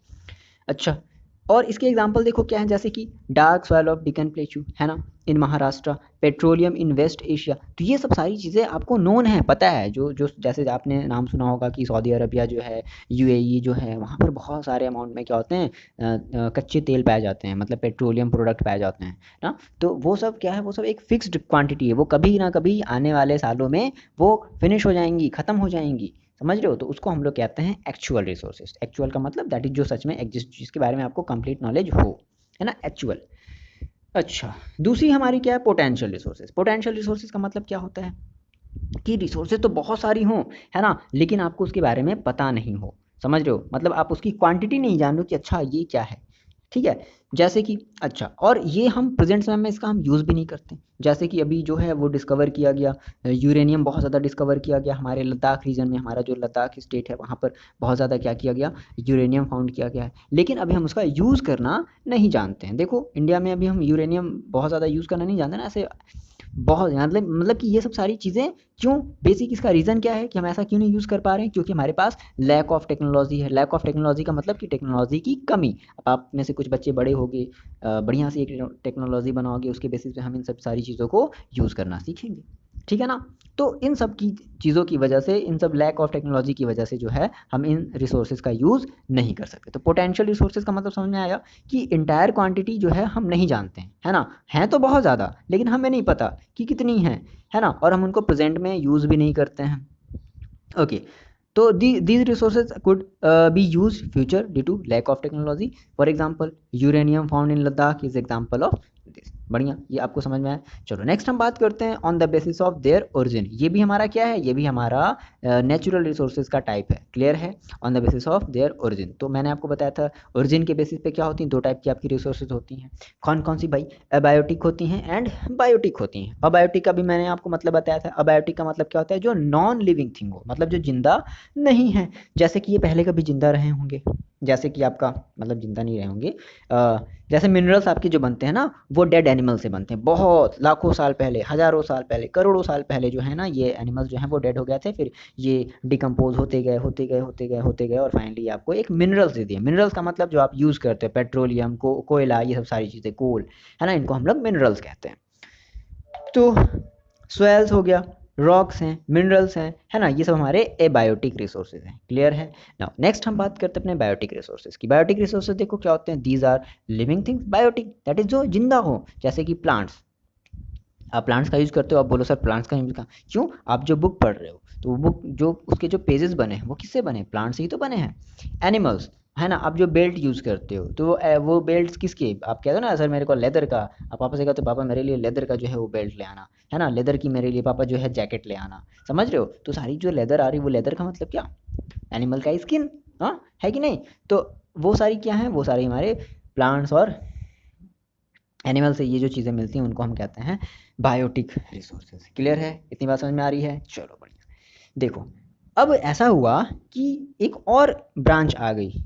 अच्छा, और इसके एग्जाम्पल देखो क्या है, जैसे कि dark soil of deacon plateau, है ना, इन महाराष्ट्र, पेट्रोलियम इन वेस्ट एशिया। तो ये सब सारी चीज़ें आपको नोन है, पता है। जो जो जैसे आपने नाम सुना होगा कि सऊदी अरबिया जो है, यूएई जो है, वहाँ पर बहुत सारे अमाउंट में क्या होते हैं, कच्चे तेल पाए जाते हैं, मतलब पेट्रोलियम प्रोडक्ट पाए जाते हैं ना। तो वो सब क्या है, वो सब एक फिक्स्ड क्वांटिटी है, वो कभी ना कभी आने वाले सालों में वो फिनिश हो जाएंगी, ख़त्म हो जाएंगी, समझ रहे हो? तो उसको हम लोग कहते हैं एक्चुअल रिसोर्सेज। एक्चुअल का मतलब दैट इज जो सच में एग्जिस्ट, जिसके बारे में आपको कंप्लीट नॉलेज हो, है ना, एक्चुअल। अच्छा, दूसरी हमारी क्या है? Potential resources. पोटेंशियल रिसोर्सेज का मतलब क्या होता है कि रिसोर्सेज तो बहुत सारी हों, है ना, लेकिन आपको उसके बारे में पता नहीं हो, समझ रहे हो? मतलब आप उसकी क्वांटिटी नहीं जान रहे हो कि अच्छा ये क्या है, ठीक है। जैसे कि अच्छा, और ये हम प्रेजेंट समय में इसका हम यूज़ भी नहीं करते। जैसे कि अभी जो है वो डिस्कवर किया गया, यूरेनियम बहुत ज़्यादा डिस्कवर किया गया हमारे लद्दाख रीजन में, हमारा जो लद्दाख स्टेट है वहाँ पर बहुत ज़्यादा क्या किया गया, यूरेनियम फाउंड किया गया है। लेकिन अभी हम उसका यूज़ करना नहीं जानते हैं। देखो इंडिया में अभी हम यूरेनियम बहुत ज़्यादा यूज़ करना नहीं जानते ना, ऐसे बहुत मतलब कि ये सब सारी चीज़ें क्यों, बेसिक इसका रीज़न क्या है कि हम ऐसा क्यों नहीं यूज़ कर पा रहे हैं, क्योंकि हमारे पास लैक ऑफ टेक्नोलॉजी है। लैक ऑफ टेक्नोलॉजी का मतलब कि टेक्नोलॉजी की कमी। अब आप में से कुछ बच्चे बड़े हो गए, बढ़िया से एक टेक्नोलॉजी बनाओगे, उसके बेसिस पे हम इन सब सारी चीज़ों को यूज़ करना सीखेंगे, ठीक है ना। तो इन सब की चीज़ों की वजह से, इन सब लैक ऑफ टेक्नोलॉजी की वजह से जो है हम इन रिसोर्सेज का यूज़ नहीं कर सकते। तो पोटेंशियल रिसोर्सेज का मतलब समझ में आया कि इंटायर क्वांटिटी जो है हम नहीं जानते हैं, है ना। हैं तो बहुत ज़्यादा, लेकिन हमें नहीं पता कि कितनी है ना, और हम उनको प्रेजेंट में यूज़ भी नहीं करते हैं। ओके, तो these resources could be used future due to lack of technology. For example, uranium found in Ladakh is example of this. बढ़िया, ये आपको समझ में आया। चलो नेक्स्ट हम बात करते हैं on the basis of their origin. ये भी हमारा क्या है, ये भी हमारा नेचुरल रिसोर्सेज का टाइप है। क्लियर है, on the basis of their origin. तो मैंने आपको बताया था ओरिजिन के बेसिस पे क्या होती हैं, दो टाइप की आपकी रिसोर्सेज होती हैं। कौन कौन सी भाई, अबायोटिक होती हैं एंड बायोटिक होती हैं। अबायोटिक का भी मैंने आपको मतलब बताया था। अबायोटिक का मतलब क्या होता है, जो नॉन लिविंग थिंग हो, मतलब जो जिंदा नहीं है। जैसे कि ये पहले कभी जिंदा रहे होंगे, जैसे कि आपका मतलब जिंदा नहीं रहे होंगे, जैसे मिनरल्स आपके जो बनते हैं ना, वो डेड एनिमल से बनते हैं। बहुत लाखों साल पहले, हजारों साल पहले, करोड़ों साल पहले जो है ना, ये एनिमल्स जो हैं वो डेड हो गए थे, फिर ये डिकम्पोज होते गए होते गए होते गए होते गए और फाइनली आपको एक मिनरल्स दे दिए। मिनरल्स का मतलब जो आप यूज़ करते हैं, पेट्रोलियम को, कोयला, ये सब सारी चीज़ें, कोल, है ना, इनको हम लोग मिनरल्स कहते हैं। तो सोयल्स हो गया, रॉक्स हैं, मिनरल्स हैं, है ना, ये सब हमारे एबायोटिक रिसोर्सेज हैं। क्लियर है। नाउ नेक्स्ट हम बात करते हैं अपने बायोटिक रिसोर्सेज की। बायोटिक रिसोर्सेज देखो क्या होते हैं, these are living things. Biotic that is जो जिंदा हो, जैसे कि प्लांट्स। आप प्लांट्स का यूज़ करते हो, आप बोलो सर प्लांट्स का यूज़ का क्यों, आप जो बुक पढ़ रहे हो तो वो बुक जो उसके जो पेजेस बने हैं वो किससे बने, प्लांट से ही तो बने हैं। एनिमल्स, है ना। आप जो बेल्ट यूज़ करते हो तो वो बेल्ट किसके, आप कहते हो ना सर मेरे को लेदर का, आप पापा से कहते हो पापा मेरे लिए लेदर का जो है वो बेल्ट ले आना, है ना, लेदर की मेरे लिए पापा जो है जैकेट ले आना। समझ रहे हो, तो सारी जो लेदर आ रही है वो लेदर का मतलब क्या, एनिमल का स्किन, हाँ है कि नहीं। तो वो सारी क्या है, वो सारी हमारे प्लांट्स और एनिमल से ये जो चीज़ें मिलती हैं उनको हम कहते हैं बायोटिक रिसोर्सेज। क्लियर है, इतनी बात समझ में आ रही है। चलो बढ़िया। देखो अब ऐसा हुआ कि एक और ब्रांच आ गई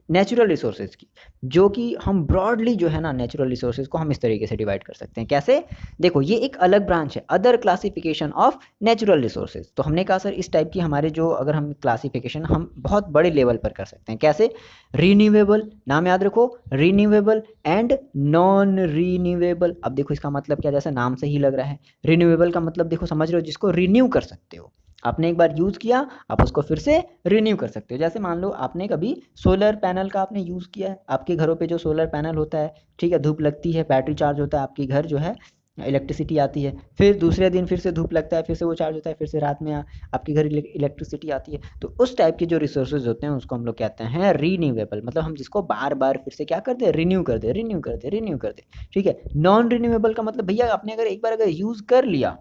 नेचुरल रिसोर्सेज की, जो कि हम ब्रॉडली जो है ना नेचुरल रिसोर्सेज को हम इस तरीके से डिवाइड कर सकते हैं। कैसे, देखो ये एक अलग ब्रांच है, other classification of natural resources. तो हमने कहा सर इस टाइप की हमारे जो, अगर हम क्लासिफिकेशन हम बहुत बड़े लेवल पर कर सकते हैं। कैसे, रीन्यूएबल, नाम याद रखो, रीन्यूएबल एंड नॉन रीन्यूएबल। अब देखो इसका मतलब क्या, जैसे नाम से ही लग रहा है, रीन्यूएबल का मतलब देखो समझ रहे हो, जिसको रिन्यू कर सकते हो। आपने एक बार यूज़ किया, आप उसको फिर से रिन्यू कर सकते हो। जैसे मान लो आपने कभी सोलर पैनल का आपने यूज़ किया है, आपके घरों पे जो सोलर पैनल होता है, ठीक है, धूप लगती है, बैटरी चार्ज होता है, आपकी घर जो है इलेक्ट्रिसिटी आती है, फिर दूसरे दिन फिर से धूप लगता है, फिर से वो चार्ज होता है, फिर से रात में आपके घर इलेक्ट्रिसिटी आती है। तो उस टाइप के जो रिसोर्सेज होते हैं उसको हम लोग कहते हैं रीन्यूएबल, मतलब हम जिसको बार बार फिर से क्या कर दे, रिन्यू कर दे, रिन्यू कर दे, रिन्यू कर दे। ठीक है। नॉन रिन्यूएबल का मतलब भैया आपने अगर एक बार अगर यूज़ कर लिया,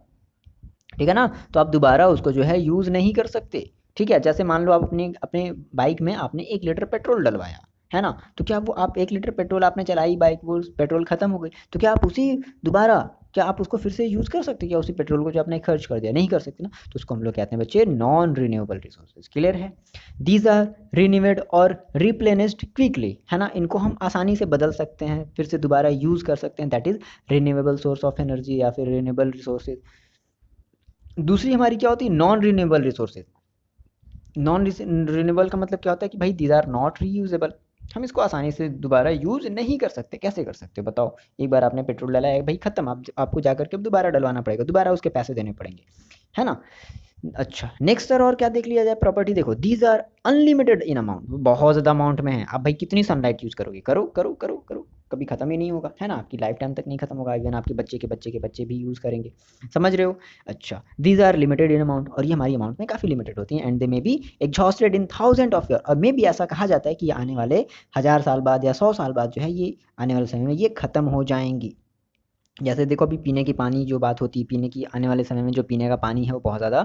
ठीक है ना, तो आप दोबारा उसको जो है यूज़ नहीं कर सकते। ठीक है। जैसे मान लो आप अपनी अपने बाइक में आपने 1 लीटर पेट्रोल डलवाया, है ना, तो क्या वो आप 1 लीटर पेट्रोल आपने चलाई बाइक, वो पेट्रोल खत्म हो गई, तो क्या आप उसी दोबारा, क्या आप उसको फिर से यूज़ कर सकते, क्या उसी पेट्रोल को जो आपने खर्च कर दिया, नहीं कर सकते ना। तो उसको हम लोग कहते हैं बच्चे नॉन रिन्यूएबल रिसोर्सेज। क्लियर है। दीज आर रिन्यूएड और रिप्लेनिश्ड क्विकली, है ना, इनको हम आसानी से बदल सकते हैं, फिर से दोबारा यूज़ कर सकते हैं, that is renewable source of energy या फिर रिन्यूएबल रिसोर्सेज। दूसरी हमारी क्या होती है, non renewable resources. Non renewable का मतलब क्या होता है कि भाई दीज आर नॉट रीयूजेबल, हम इसको आसानी से दोबारा यूज नहीं कर सकते। कैसे कर सकते हो बताओ, एक बार आपने पेट्रोल डलाया भाई खत्म, आपको जाकर के दोबारा डलवाना पड़ेगा, दोबारा उसके पैसे देने पड़ेंगे, है ना। अच्छा नेक्स्ट सर और क्या देख लिया जाए, प्रॉपर्टी देखो, these are unlimited in amount, बहुत ज़्यादा अमाउंट में है। आप भाई कितनी सनलाइट यूज़ करोगे, करो करो करो करो, कभी ख़त्म ही नहीं होगा, है ना, आपकी लाइफ टाइम तक नहीं खत्म होगा, इवन आपके बच्चे के बच्चे के बच्चे भी यूज़ करेंगे। समझ रहे हो। अच्छा, these are limited in amount, और ये हमारी अमाउंट में काफ़ी लिमिटेड होती हैं, and they may be exhausted in thousand of year, और मे बी ऐसा कहा जाता है कि आने वाले 1000 साल बाद या 100 साल बाद जो है ये आने वाले समय में ये ख़त्म हो जाएंगी। जैसे देखो अभी पीने की पानी जो बात होती है, पीने की आने वाले समय में जो पीने का पानी है वो बहुत ज़्यादा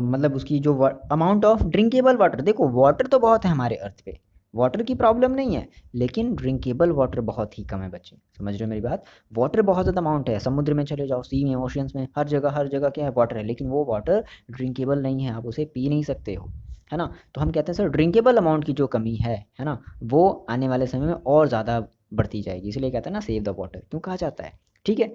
मतलब उसकी जो अमाउंट ऑफ ड्रिंकेबल वाटर, देखो वाटर तो बहुत है हमारे अर्थ पे, वाटर की प्रॉब्लम नहीं है, लेकिन ड्रिंकेबल वाटर बहुत ही कम है बच्चे, समझ रहे हो मेरी बात। वाटर बहुत ज़्यादा अमाउंट है, समुद्र में चले जाओ, सी में, ओशियंस में, हर जगह क्या है, वाटर है, लेकिन वो वाटर ड्रिंकेबल नहीं है, आप उसे पी नहीं सकते हो, है ना। तो हम कहते हैं सर ड्रिंकेबल अमाउंट की जो कमी है ना, वो आने वाले समय में और ज़्यादा बढ़ती जाएगी, इसलिए कहते हैं ना सेव द वाटर क्यों कहा जाता है, ठीक है।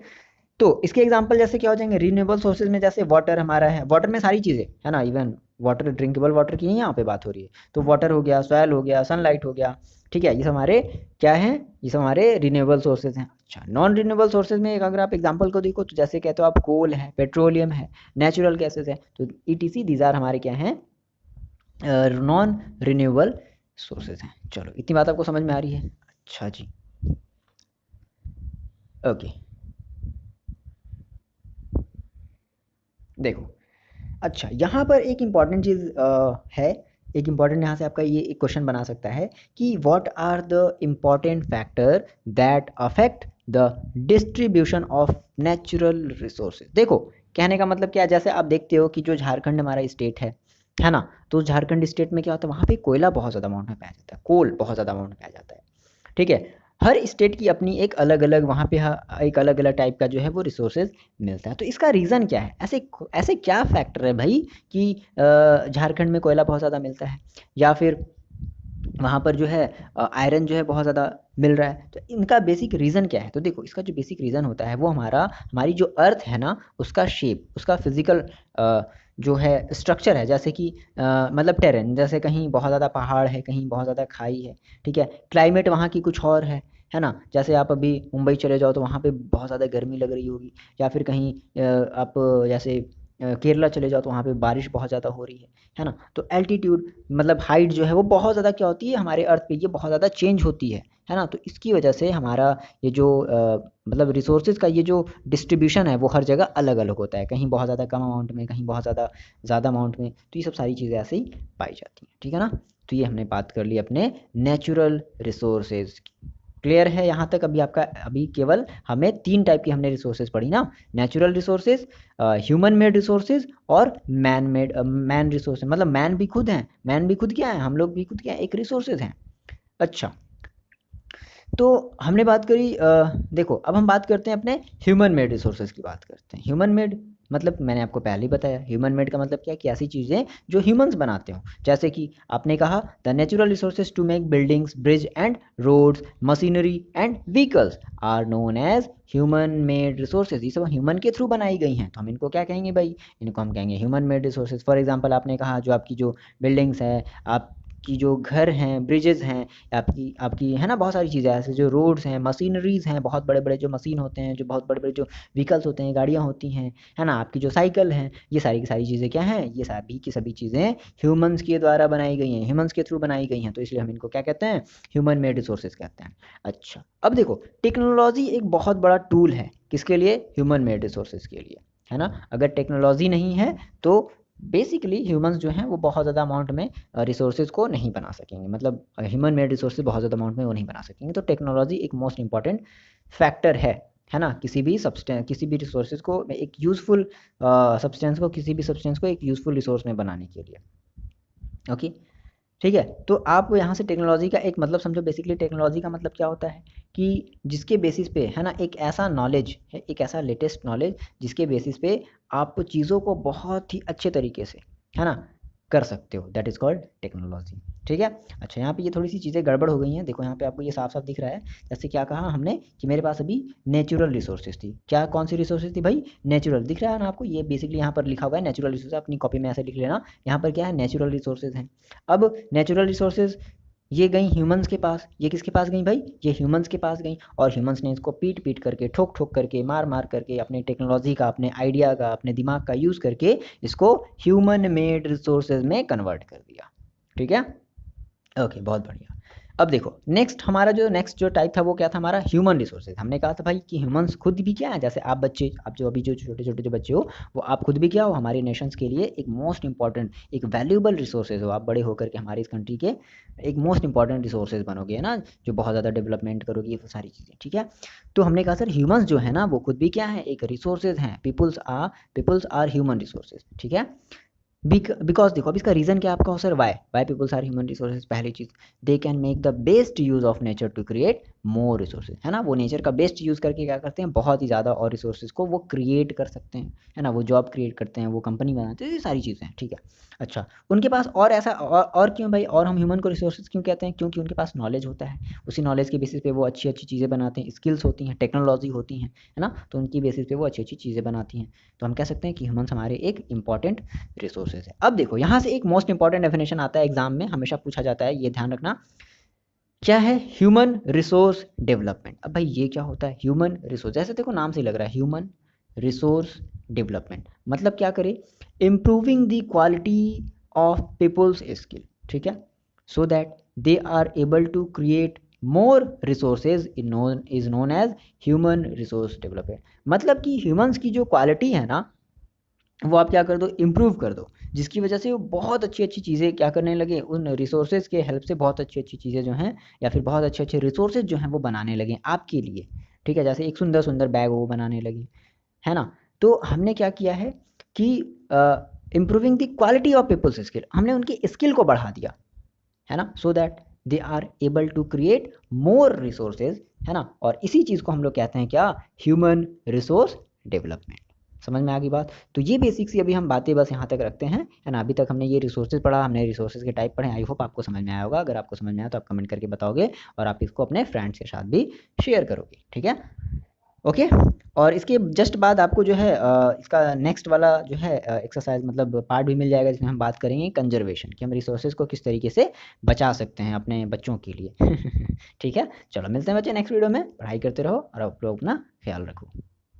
तो इसके एग्जांपल जैसे क्या हो जाएंगे, रिन्यूएबल सोर्सेज में जैसे वाटर हमारा है, वाटर में सारी चीज़ें है ना, इवन वाटर, ड्रिंकेबल वाटर की ही यहाँ पे बात हो रही है, तो वाटर हो गया, सॉयल हो गया, सनलाइट हो गया, ठीक है, ये सब हमारे क्या हैं, ये सब हमारे रिन्यूएबल सोर्सेज हैं। अच्छा, नॉन रिन्यूएबल सोर्सेज में एक अगर आप एग्जांपल को देखो तो जैसे कहते हो आप कोल है, पेट्रोलियम है, नेचुरल गैसेज है, तो ईटीसी दीज आर हमारे क्या हैं, नॉन रिन्यूएबल सोर्सेज हैं। चलो इतनी बात आपको समझ में आ रही है। अच्छा जी, ओके, देखो, अच्छा यहाँ पर एक इम्पॉर्टेंट चीज़ है, एक इम्पॉर्टेंट यहाँ से आपका ये एक क्वेश्चन बना सकता है कि what are the important factor that affect the distribution of natural resources. देखो, कहने का मतलब क्या है, जैसे आप देखते हो कि जो झारखंड हमारा स्टेट है ना, तो झारखंड स्टेट में क्या होता है, वहाँ पे कोयला बहुत ज़्यादा अमाउंट में पाया जाता है, कोल बहुत ज़्यादा अमाउंट में पाया जाता है, ठीक है। हर स्टेट की अपनी एक अलग अलग वहाँ पे एक अलग अलग टाइप का जो है वो रिसोर्सेज मिलता है। तो इसका रीज़न क्या है, ऐसे ऐसे क्या फैक्टर है भाई कि झारखंड में कोयला बहुत ज़्यादा मिलता है, या फिर वहाँ पर जो है आयरन जो है बहुत ज़्यादा मिल रहा है, तो इनका बेसिक रीज़न क्या है। तो देखो, इसका जो बेसिक रीज़न होता है वो हमारी जो अर्थ है ना, उसका शेप, उसका फिजिकल जो है स्ट्रक्चर है, जैसे कि मतलब टेरेन, जैसे कहीं बहुत ज़्यादा पहाड़ है, कहीं बहुत ज़्यादा खाई है, ठीक है, क्लाइमेट वहाँ की कुछ और है ना। जैसे आप अभी मुंबई चले जाओ तो वहाँ पे बहुत ज़्यादा गर्मी लग रही होगी, या फिर कहीं आप जैसे केरला चले जाओ तो वहाँ पे बारिश बहुत ज़्यादा हो रही है ना। तो एल्टीट्यूड मतलब हाइट जो है वो बहुत ज़्यादा क्या होती है हमारे अर्थ पे, ये बहुत ज़्यादा चेंज होती है ना। तो इसकी वजह से हमारा ये जो मतलब रिसोर्सेज का ये जो डिस्ट्रीब्यूशन है वो हर जगह अलग अलग होता है, कहीं बहुत ज़्यादा कम अमाउंट में, कहीं बहुत ज़्यादा ज़्यादा अमाउंट में, तो ये सब सारी चीज़ें ऐसे ही पाई जाती हैं, ठीक है ना। तो ये हमने बात कर ली अपने नेचुरल रिसोर्सेज। क्लियर है यहाँ तक अभी आपका, अभी केवल हमें 3 टाइप की हमने रिसोर्सेज पढ़ी ना, natural resources, human made resources और मैन रिसोर्सेज, मतलब मैन भी खुद हैं, मैन भी खुद क्या है, हम लोग भी खुद क्या है, एक रिसोर्सेज हैं। अच्छा, तो हमने बात करी देखो, अब हम बात करते हैं अपने ह्यूमन मेड रिसोर्सेज की बात करते हैं। ह्यूमन मेड मतलब मैंने आपको पहले ही बताया, ह्यूमन मेड का मतलब क्या है कि ऐसी चीज़ें जो ह्यूमंस बनाते हो, जैसे कि आपने कहा the natural resources to make buildings, bridge and roads, machinery and vehicles are known as human made resources. ये सब ह्यूमन के थ्रू बनाई गई हैं, तो हम इनको क्या कहेंगे भाई, इनको हम कहेंगे human made resources. For example आपने कहा जो आपकी जो बिल्डिंग्स है, आपकी जो घर हैं, ब्रिजेज़ हैं, आपकी आपकी है ना, बहुत सारी चीज़ें ऐसे जो रोड्स हैं, मशीनरीज़ हैं, बहुत बड़े बड़े जो मशीन होते हैं, जो बहुत बड़े बड़े जो व्हीकल्स होते हैं, गाड़ियाँ होती हैं, है ना, आपकी जो साइकिल हैं, ये सारी की सारी चीज़ें क्या हैं, ये सभी की सभी चीज़ें ह्यूमंस के द्वारा बनाई गई हैं, ह्यूमंस के थ्रू बनाई गई हैं, तो इसलिए हम इनको क्या कहते हैं, ह्यूमन मेड रिसोर्सेज कहते हैं। अच्छा, अब देखो, टेक्नोलॉजी एक बहुत बड़ा टूल है किसके लिए, ह्यूमन मेड रिसोर्सेज के लिए, है ना। अगर टेक्नोलॉजी नहीं है तो बेसिकली ह्यूमंस जो हैं वो बहुत ज़्यादा अमाउंट में रिसोर्सेज को नहीं बना सकेंगे, मतलब ह्यूमन मेड रिसोर्सेज बहुत ज़्यादा अमाउंट में वो नहीं बना सकेंगे। तो टेक्नोलॉजी एक मोस्ट इंपॉर्टेंट फैक्टर है ना, किसी भी सब्सटेंस, किसी भी रिसोर्सेज को एक यूज़फुल सब्सटेंस को, किसी भी सब्सटेंस को एक यूज़फुल रिसोर्स में बनाने के लिए। ओके, ठीक है। तो आप यहाँ से टेक्नोलॉजी का एक मतलब समझो, बेसिकली टेक्नोलॉजी का मतलब क्या होता है कि जिसके बेसिस पे है ना, एक ऐसा नॉलेज है, एक ऐसा लेटेस्ट नॉलेज जिसके बेसिस पे आप चीज़ों को बहुत ही अच्छे तरीके से है ना कर सकते हो, दैट इज़ कॉल्ड टेक्नोलॉजी, ठीक है। अच्छा, यहाँ पे ये थोड़ी सी चीज़ें गड़बड़ हो गई हैं, देखो यहाँ पे आपको ये साफ साफ दिख रहा है, जैसे क्या कहा हमने कि मेरे पास अभी नेचुरल रिसोर्सेज थी, क्या कौन सी रिसोर्सेज थी भाई, नेचुरल, दिख रहा है ना आपको, ये बेसिकली यहाँ पर लिखा हुआ है नेचुरल रिसोर्सेज, अपनी कॉपी में ऐसे लिख लेना, यहाँ पर क्या है, नेचुरल रिसोर्सेज हैं। अब नेचुरल रिसोर्सेज ये गई ह्यूमंस के पास, ये किसके पास गई भाई, ये ह्यूमंस के पास गई, और ह्यूमंस ने इसको पीट पीट करके, ठोक ठोक करके, मार मार करके, अपने टेक्नोलॉजी का, अपने आइडिया का, अपने दिमाग का यूज़ करके इसको ह्यूमन मेड रिसोर्सेज में कन्वर्ट कर दिया, ठीक है। ओके, बहुत बढ़िया। अब देखो, नेक्स्ट जो टाइप था वो क्या था हमारा, ह्यूमन रिसोर्सेज। हमने कहा था भाई कि ह्यूमंस खुद भी क्या है, जैसे आप बच्चे, आप जो अभी जो छोटे छोटे जो बच्चे हो, वो आप खुद भी क्या हो, हमारे नेशंस के लिए एक मोस्ट इंपॉर्टेंट, एक वैल्यूएबल रिसोर्सेज हो, आप बड़े होकर के हमारे इस कंट्री के एक मोस्ट इंपॉर्टेंट रिसोर्सेज बनोगे, है ना, जो बहुत ज़्यादा डेवलपमेंट करोगे, ये सारी चीज़ें, ठीक है। तो हमने कहा सर ह्यूमंस जो है ना वो खुद भी क्या है, एक रिसोर्सेज हैं, पीपुल्स आर ह्यूमन रिसोर्सेज, ठीक है। बिकॉज देखो अब इसका रीजन क्या आपका हो sir, why peoples are human resources. पहली चीज, they can make the best use of nature to create more resources, है ना, वो नेचर का बेस्ट यूज करके क्या करते हैं, बहुत ही ज़्यादा और रिसोर्सेज को वो क्रिएट कर सकते हैं, है ना, वो जॉब क्रिएट करते हैं, वो कंपनी बनाते हैं, ये सारी चीज़ें हैं, ठीक है। अच्छा, उनके पास और ऐसा और क्यों भाई, और हम ह्यूमन को रिसोर्सेज क्यों कहते हैं, क्योंकि उनके पास नॉलेज होता है, उसी नॉलेज के बेसिस पे वो अच्छी अच्छी चीज़ें बनाते हैं, स्किल्स होती हैं, टेक्नोलॉजी होती हैं, है ना, तो उनकी बेसिस पे वो अच्छी अच्छी चीज़ें बनाती हैं। तो हम कह सकते हैं कि ह्यूमन्स हमारे एक इंपॉर्टेंट रिसोर्सेज है। अब देखो यहाँ से एक मोस्ट इंपॉर्टेंट डेफिनेशन आता है, एग्जाम में हमेशा पूछा जाता है, ये ध्यान रखना, क्या है ह्यूमन रिसोर्स डेवलपमेंट। अब भाई ये क्या होता है ह्यूमन रिसोर्स, जैसे देखो नाम से ही लग रहा है ह्यूमन रिसोर्स डेवलपमेंट, मतलब क्या करे, improving the quality of peoples skill, ठीक है, so that they are able to create more resources is known as human resource development. मतलब कि ह्यूमंस की जो क्वालिटी है ना, वो आप क्या कर दो, इम्प्रूव कर दो, जिसकी वजह से वो बहुत अच्छी अच्छी चीज़ें क्या करने लगे, उन रिसोर्सेज के हेल्प से बहुत अच्छी अच्छी चीज़ें जो हैं, या फिर बहुत अच्छे अच्छे रिसोर्सेज जो हैं वो बनाने लगे आपके लिए, ठीक है, जैसे एक सुंदर सुंदर बैग वो बनाने लगे, है ना। तो हमने क्या किया है कि improving the quality of peoples skill, हमने उनकी स्किल को बढ़ा दिया, है ना, so that they are able to create more resources, है ना, और इसी चीज़ को हम लोग कहते हैं क्या, ह्यूमन रिसोर्स डेवलपमेंट। समझ में आ गई बात। तो ये बेसिक सी अभी हम बातें बस यहाँ तक रखते हैं, है ना। अभी तक हमने ये रिसोर्सेज पढ़ा, हमने रिसोर्सेज के टाइप पढ़े, आई होप आपको समझ में आया होगा। अगर आपको समझ में आया तो आप कमेंट करके बताओगे और आप इसको अपने फ्रेंड्स के साथ भी शेयर करोगे, ठीक है, ओके। और इसके जस्ट बाद आपको जो है इसका नेक्स्ट वाला जो है एक्सरसाइज मतलब पार्ट भी मिल जाएगा, जिसमें हम बात करेंगे कंजर्वेशन, कि हम रिसोर्सेज को किस तरीके से बचा सकते हैं अपने बच्चों के लिए ठीक है, चलो मिलते हैं बच्चे नेक्स्ट वीडियो में, पढ़ाई करते रहो और आप लोग अपना ख्याल रखो।